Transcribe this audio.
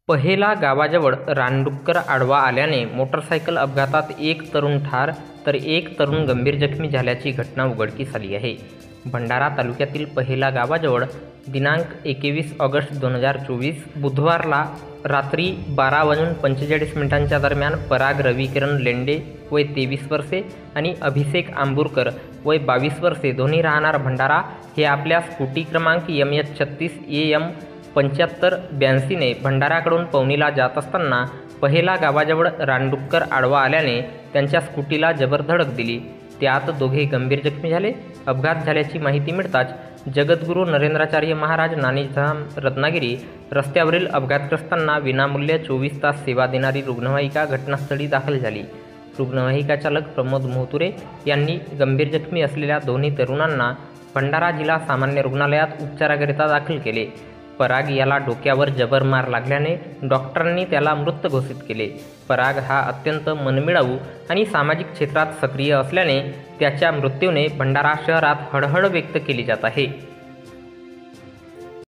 पहेला गावाजवळ रानडुक्कर आडवा आल्याने मोटरसायकल अपघातात एक तरुण ठार तर एक तरुण गंभीर जखमी झाल्याची घटना उघडकीस आली आहे. भंडारा तालुक्यातील पहेला गावाजवळ दिनांक 21 ऑगस्ट 2024 बुधवारला रात्री 12:45 दरम्यान पराग रविकिरण लेंडे वय 23 वर्षे आणि अभिषेक आंबुरकर वय 22 वर्षे दोन्ही राहणार भंडारा हे आपल्या स्कूटी क्रमांक MH36 AM 7582ने भंडाऱ्याकडून पवनीला जात असताना पहेला गावाजवळ रानडुक्कर आडवा आल्याने त्यांच्या स्कूटीला जबर धडक दिली. त्यात दोघे गंभीर जखमी झाले. अपघात झाल्याची माहिती मिळताच जगद्गुरू नरेंद्राचार्य महाराज नाणेधाम रत्नागिरी रस्त्यावरील अपघातग्रस्तांना विनामूल्य 24 तास सेवा देणारी रुग्णवाहिका घटनास्थळी दाखल झाली. रुग्णवाहिका चालक प्रमोद मोहतुरे यांनी गंभीर जखमी असलेल्या दोन्ही तरुणांना भंडारा जिल्हा सामान्य रुग्णालयात उपचाराकरिता दाखल केले. पराग याला डोक्यावर जबर मार लागल्याने डॉक्टरांनी त्याला मृत घोषित केले. पराग हा अत्यंत मनमिळावू आणि सामाजिक क्षेत्रात सक्रिय असल्याने त्याच्या मृत्यूने भंडारा शहरात हळहळ व्यक्त केली जात आहे.